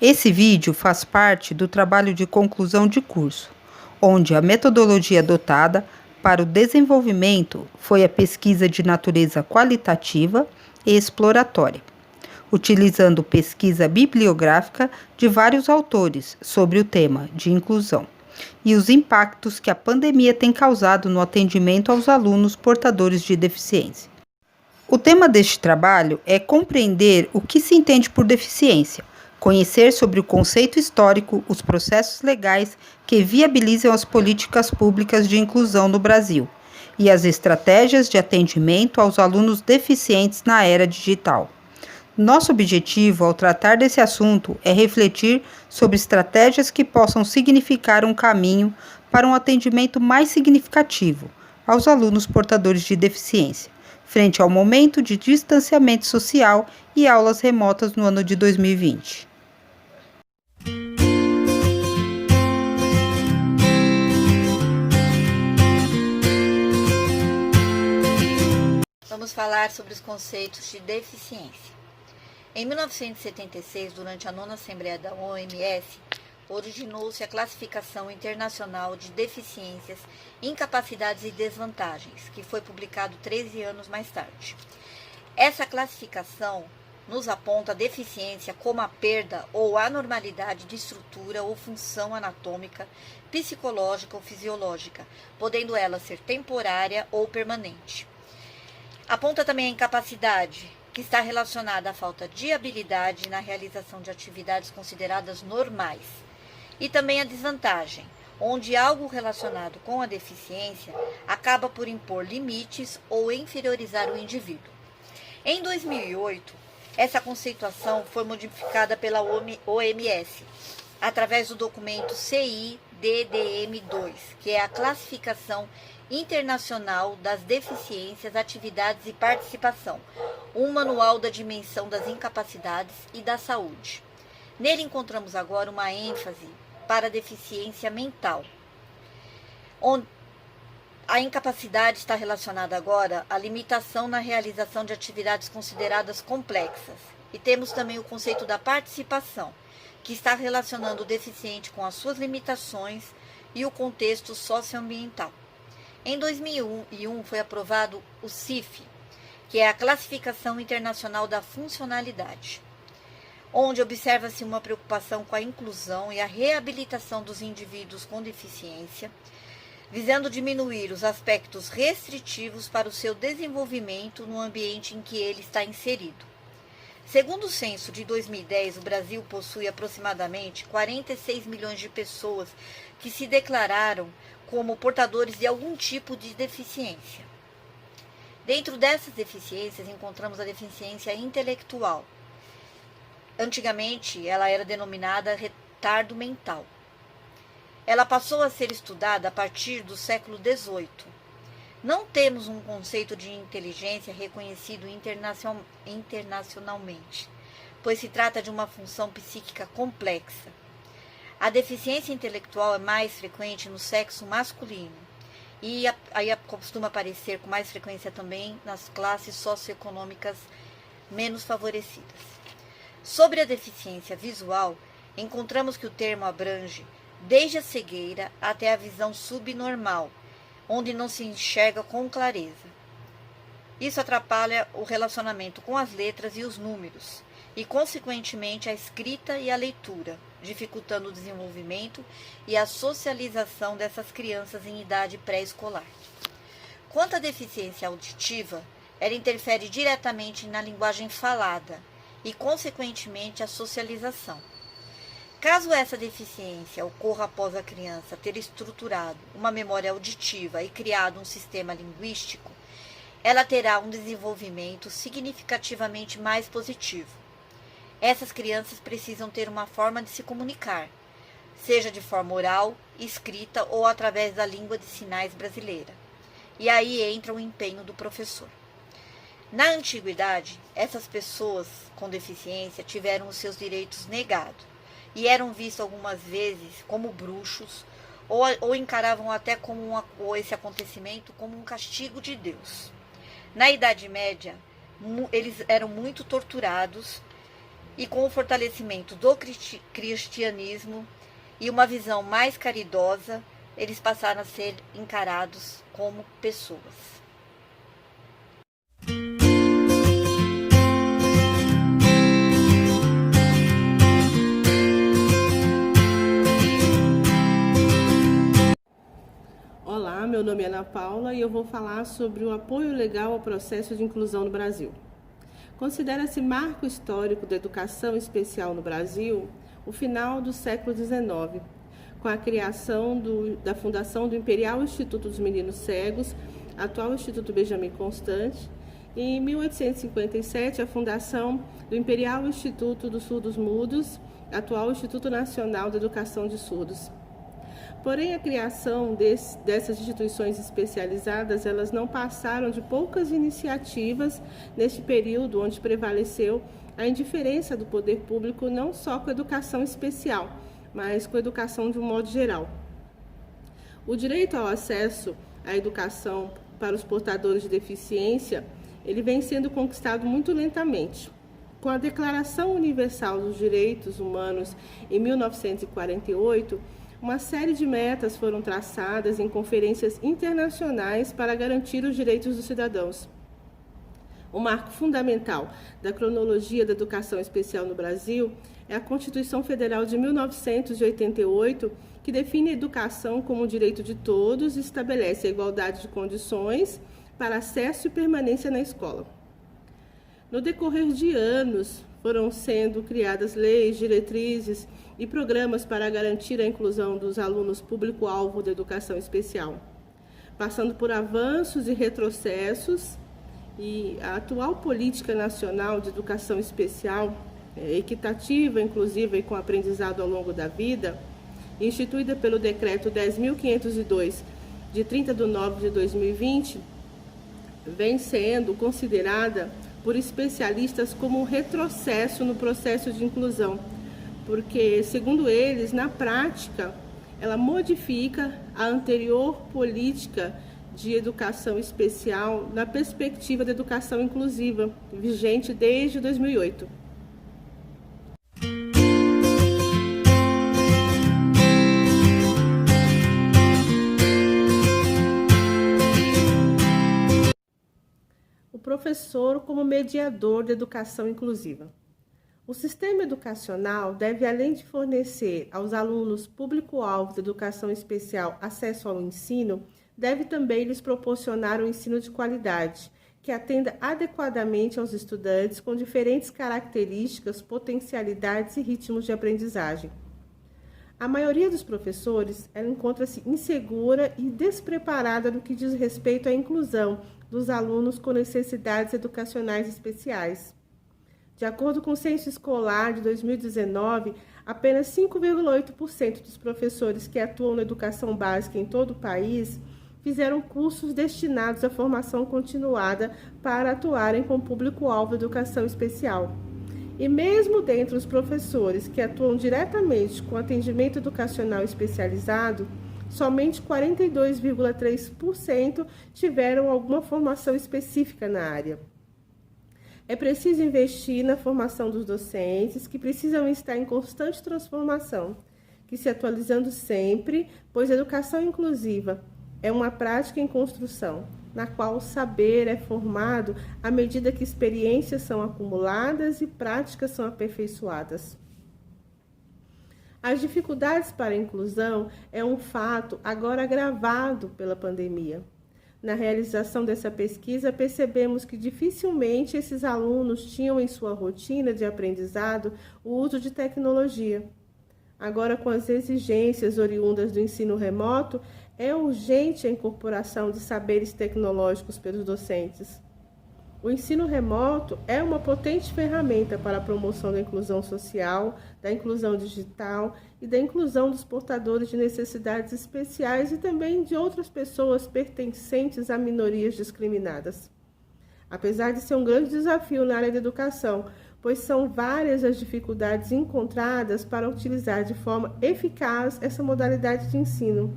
Esse vídeo faz parte do trabalho de conclusão de curso, onde a metodologia adotada para o desenvolvimento foi a pesquisa de natureza qualitativa e exploratória, utilizando pesquisa bibliográfica de vários autores sobre o tema de inclusão e os impactos que a pandemia tem causado no atendimento aos alunos portadores de deficiência. O tema deste trabalho é compreender o que se entende por deficiência, conhecer sobre o conceito histórico, os processos legais que viabilizam as políticas públicas de inclusão no Brasil e as estratégias de atendimento aos alunos deficientes na era digital. Nosso objetivo ao tratar desse assunto é refletir sobre estratégias que possam significar um caminho para um atendimento mais significativo aos alunos portadores de deficiência, frente ao momento de distanciamento social e aulas remotas no ano de 2020. Vamos falar sobre os conceitos de deficiência. Em 1976, durante a 9ª Assembleia da OMS, originou-se a Classificação Internacional de Deficiências, Incapacidades e Desvantagens, que foi publicado 13 anos mais tarde. Essa classificação nos aponta a deficiência como a perda ou anormalidade de estrutura ou função anatômica, psicológica ou fisiológica, podendo ela ser temporária ou permanente. Aponta também a incapacidade, que está relacionada à falta de habilidade na realização de atividades consideradas normais. E também a desvantagem, onde algo relacionado com a deficiência acaba por impor limites ou inferiorizar o indivíduo. Em 2008, essa conceituação foi modificada pela OMS, através do documento CIDDM-2, que é a Classificação Internacional das Deficiências, Atividades e Participação, um manual da dimensão das incapacidades e da saúde. Nele encontramos agora uma ênfase para a deficiência mental, onde a incapacidade está relacionada agora à limitação na realização de atividades consideradas complexas. E temos também o conceito da participação, que está relacionando o deficiente com as suas limitações e o contexto socioambiental. Em 2001 foi aprovado o CIF, que é a Classificação Internacional da Funcionalidade, onde observa-se uma preocupação com a inclusão e a reabilitação dos indivíduos com deficiência, visando diminuir os aspectos restritivos para o seu desenvolvimento no ambiente em que ele está inserido. Segundo o censo de 2010, o Brasil possui aproximadamente 46 milhões de pessoas que se declararam como portadores de algum tipo de deficiência. Dentro dessas deficiências, encontramos a deficiência intelectual. Antigamente, ela era denominada retardo mental. Ela passou a ser estudada a partir do século XVIII. Não temos um conceito de inteligência reconhecido internacionalmente, pois se trata de uma função psíquica complexa. A deficiência intelectual é mais frequente no sexo masculino e aí costuma aparecer com mais frequência também nas classes socioeconômicas menos favorecidas. Sobre a deficiência visual, encontramos que o termo abrange desde a cegueira até a visão subnormal, onde não se enxerga com clareza. Isso atrapalha o relacionamento com as letras e os números, e, consequentemente, a escrita e a leitura, dificultando o desenvolvimento e a socialização dessas crianças em idade pré-escolar. Quanto à deficiência auditiva, ela interfere diretamente na linguagem falada e, consequentemente, a socialização. Caso essa deficiência ocorra após a criança ter estruturado uma memória auditiva e criado um sistema linguístico, ela terá um desenvolvimento significativamente mais positivo. Essas crianças precisam ter uma forma de se comunicar, seja de forma oral, escrita ou através da língua de sinais brasileira. E aí entra o empenho do professor. Na antiguidade, essas pessoas com deficiência tiveram os seus direitos negados e eram vistos algumas vezes como bruxos ou encaravam até como esse acontecimento como um castigo de Deus. Na Idade Média, eles eram muito torturados e com o fortalecimento do cristianismo e uma visão mais caridosa, eles passaram a ser encarados como pessoas. Olá, meu nome é Ana Paula e eu vou falar sobre o apoio legal ao processo de inclusão no Brasil. Considera-se marco histórico da educação especial no Brasil o final do século XIX, com a criação da fundação do Imperial Instituto dos Meninos Cegos, atual Instituto Benjamin Constant, e em 1857 a fundação do Imperial Instituto dos Surdos Mudos, atual Instituto Nacional de Educação de Surdos. Porém, a criação dessas instituições especializadas, elas não passaram de poucas iniciativas neste período onde prevaleceu a indiferença do poder público não só com a educação especial, mas com a educação de um modo geral. O direito ao acesso à educação para os portadores de deficiência, ele vem sendo conquistado muito lentamente. Com a Declaração Universal dos Direitos Humanos em 1948, uma série de metas foram traçadas em conferências internacionais para garantir os direitos dos cidadãos. O marco fundamental da cronologia da educação especial no Brasil é a Constituição Federal de 1988, que define a educação como um direito de todos e estabelece a igualdade de condições para acesso e permanência na escola. No decorrer de anos, foram sendo criadas leis, diretrizes e programas para garantir a inclusão dos alunos público-alvo da educação especial, passando por avanços e retrocessos, e a atual política nacional de educação especial, equitativa, inclusive e com aprendizado ao longo da vida, instituída pelo Decreto 10.502, de 30 de nove de 2020, vem sendo considerada por especialistas como um retrocesso no processo de inclusão, porque, segundo eles, na prática, ela modifica a anterior política de educação especial na perspectiva da educação inclusiva, vigente desde 2008. O professor como mediador da educação inclusiva. O sistema educacional deve, além de fornecer aos alunos público-alvo da educação especial acesso ao ensino, deve também lhes proporcionar um ensino de qualidade, que atenda adequadamente aos estudantes com diferentes características, potencialidades e ritmos de aprendizagem. A maioria dos professores encontra-se insegura e despreparada no que diz respeito à inclusão dos alunos com necessidades educacionais especiais. De acordo com o Censo Escolar de 2019, apenas 5,8% dos professores que atuam na educação básica em todo o país fizeram cursos destinados à formação continuada para atuarem com o público-alvo da educação especial. E mesmo dentre os professores que atuam diretamente com atendimento educacional especializado, somente 42,3% tiveram alguma formação específica na área. É preciso investir na formação dos docentes, que precisam estar em constante transformação, que se atualizando sempre, pois a educação inclusiva é uma prática em construção, na qual o saber é formado à medida que experiências são acumuladas e práticas são aperfeiçoadas. As dificuldades para a inclusão é um fato agora agravado pela pandemia. Na realização dessa pesquisa, percebemos que dificilmente esses alunos tinham em sua rotina de aprendizado o uso de tecnologia. Agora, com as exigências oriundas do ensino remoto, é urgente a incorporação de saberes tecnológicos pelos docentes. O ensino remoto é uma potente ferramenta para a promoção da inclusão social, da inclusão digital e da inclusão dos portadores de necessidades especiais e também de outras pessoas pertencentes a minorias discriminadas. Apesar de ser um grande desafio na área da educação, pois são várias as dificuldades encontradas para utilizar de forma eficaz essa modalidade de ensino.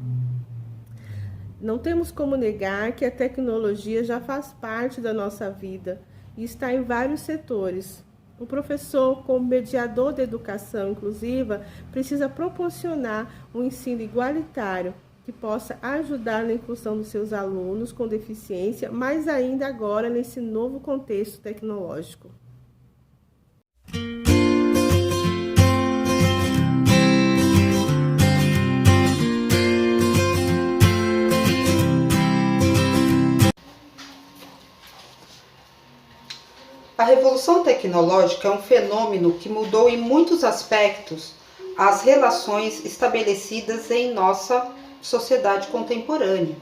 Não temos como negar que a tecnologia já faz parte da nossa vida e está em vários setores, O professor, como mediador da educação inclusiva, precisa proporcionar um ensino igualitário que possa ajudar na inclusão dos seus alunos com deficiência, mas ainda agora nesse novo contexto tecnológico. A revolução tecnológica é um fenômeno que mudou em muitos aspectos as relações estabelecidas em nossa sociedade contemporânea.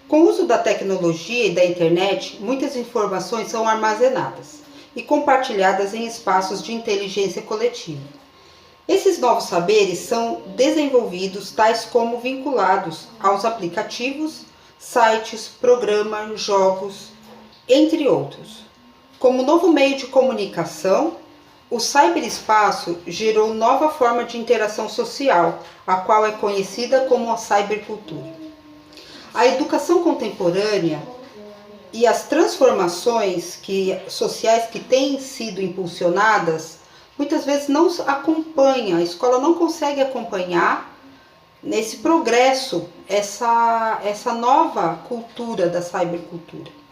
Com o uso da tecnologia e da internet, muitas informações são armazenadas e compartilhadas em espaços de inteligência coletiva. Esses novos saberes são desenvolvidos tais como vinculados aos aplicativos, sites, programas, jogos, entre outros. Como novo meio de comunicação, o ciberespaço gerou nova forma de interação social, a qual é conhecida como a cybercultura. A educação contemporânea e as transformações sociais que têm sido impulsionadas, muitas vezes não acompanha, a escola não consegue acompanhar nesse progresso, essa nova cultura da cybercultura.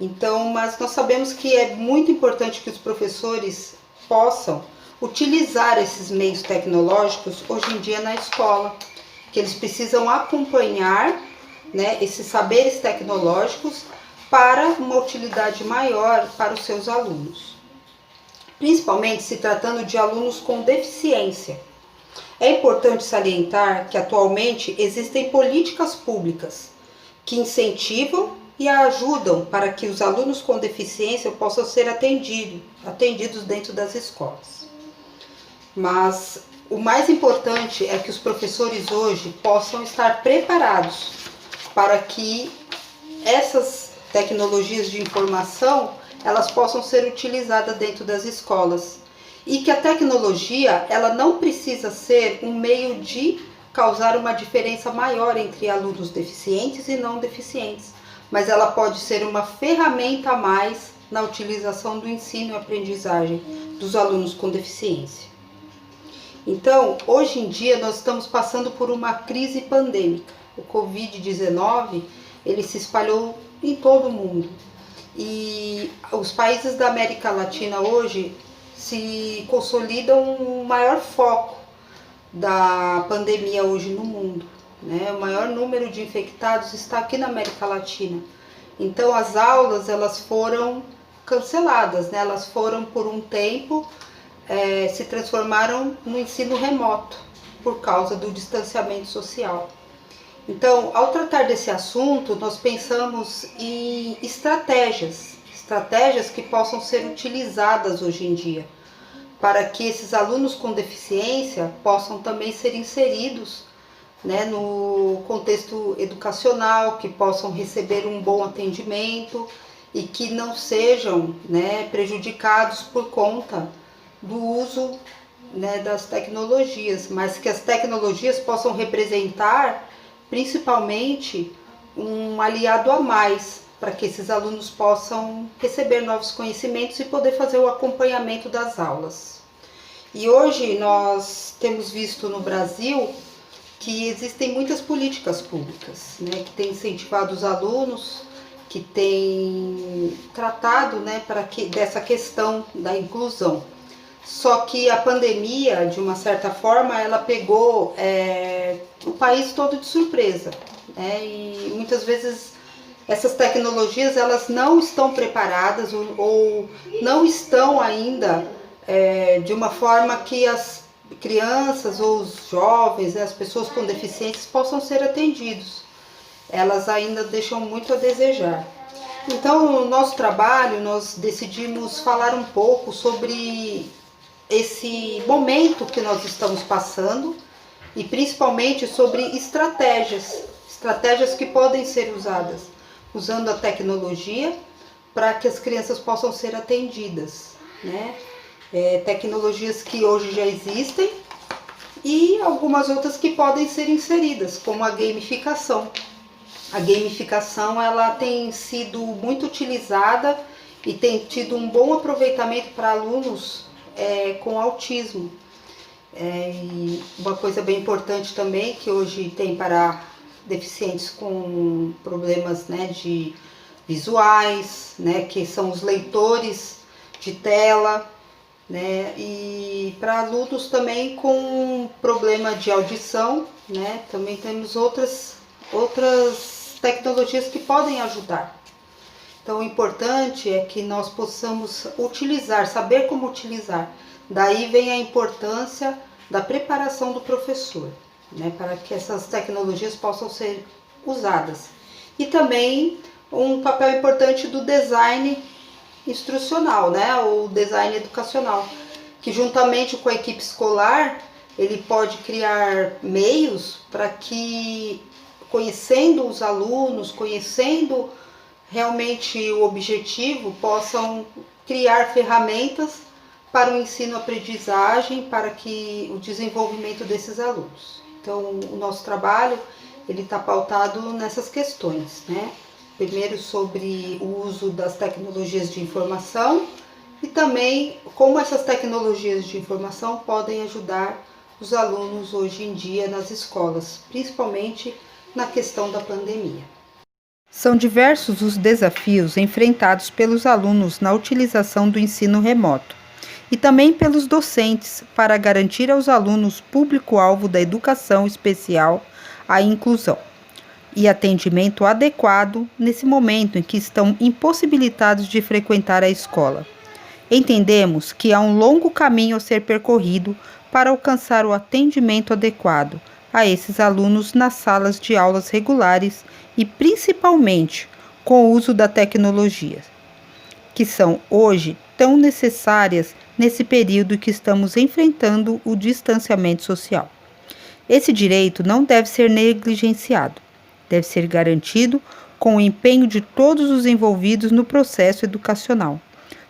Então, mas nós sabemos que é muito importante que os professores possam utilizar esses meios tecnológicos hoje em dia na escola, que eles precisam acompanhar, né, esses saberes tecnológicos para uma utilidade maior para os seus alunos, principalmente se tratando de alunos com deficiência. É importante salientar que atualmente existem políticas públicas que incentivam e ajudam para que os alunos com deficiência possam ser atendidos dentro das escolas. Mas o mais importante é que os professores hoje possam estar preparados para que essas tecnologias de informação elas possam ser utilizadas dentro das escolas e que a tecnologia ela não precisa ser um meio de causar uma diferença maior entre alunos deficientes e não deficientes, mas ela pode ser uma ferramenta a mais na utilização do ensino e aprendizagem dos alunos com deficiência. Então, hoje em dia nós estamos passando por uma crise pandêmica. O Covid-19, ele se espalhou em todo o mundo. E os países da América Latina hoje se consolidam o maior foco da pandemia hoje no mundo. O maior número de infectados está aqui na América Latina. Então as aulas elas foram canceladas, elas foram por um tempo, se transformaram no ensino remoto por causa do distanciamento social. Então, ao tratar desse assunto, nós pensamos em estratégias que possam ser utilizadas hoje em dia, para que esses alunos com deficiência possam também ser inseridos no contexto educacional, que possam receber um bom atendimento e que não sejam prejudicados por conta do uso das tecnologias, mas que as tecnologias possam representar principalmente um aliado a mais para que esses alunos possam receber novos conhecimentos e poder fazer o acompanhamento das aulas. E hoje nós temos visto no Brasil que existem muitas políticas públicas, que têm incentivado os alunos, que têm tratado dessa questão da inclusão. Só que a pandemia, de uma certa forma, ela pegou o país todo de surpresa, e muitas vezes essas tecnologias elas não estão preparadas ou não estão ainda de uma forma que as crianças ou os jovens, as pessoas com deficiências possam ser atendidos. Elas ainda deixam muito a desejar. Então, no nosso trabalho, nós decidimos falar um pouco sobre esse momento que nós estamos passando e principalmente sobre estratégias que podem ser usadas usando a tecnologia para que as crianças possam ser atendidas, tecnologias que hoje já existem e algumas outras que podem ser inseridas, como a gamificação. A gamificação ela tem sido muito utilizada e tem tido um bom aproveitamento para alunos com autismo. E uma coisa bem importante também que hoje tem para deficientes com problemas, né, de visuais, né, que são os leitores de tela, né, e para alunos também com problema de audição, né, também temos outras tecnologias que podem ajudar. Então o importante é que nós possamos utilizar, saber como utilizar. Daí vem a importância da preparação do professor, né, para que essas tecnologias possam ser usadas. E também um papel importante do design instrucional, né, o design educacional, que juntamente com a equipe escolar, ele pode criar meios para que, conhecendo os alunos, conhecendo realmente o objetivo, possam criar ferramentas para o ensino-aprendizagem, para que o desenvolvimento desses alunos. Então, o nosso trabalho ele está pautado nessas questões, né? Primeiro sobre o uso das tecnologias de informação e também como essas tecnologias de informação podem ajudar os alunos hoje em dia nas escolas, principalmente na questão da pandemia. São diversos os desafios enfrentados pelos alunos na utilização do ensino remoto e também pelos docentes para garantir aos alunos público-alvo da educação especial a inclusão e atendimento adequado nesse momento em que estão impossibilitados de frequentar a escola. Entendemos que há um longo caminho a ser percorrido para alcançar o atendimento adequado a esses alunos nas salas de aulas regulares e principalmente com o uso da tecnologia, que são hoje tão necessárias nesse período que estamos enfrentando o distanciamento social. Esse direito não deve ser negligenciado, deve ser garantido com o empenho de todos os envolvidos no processo educacional.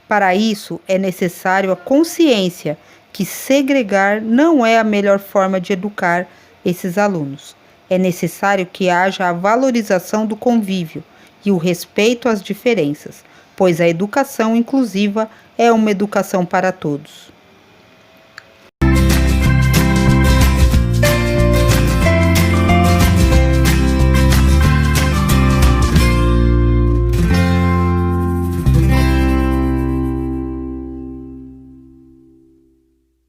Para isso, é necessário a consciência que segregar não é a melhor forma de educar esses alunos. É necessário que haja a valorização do convívio e o respeito às diferenças, pois a educação inclusiva é uma educação para todos.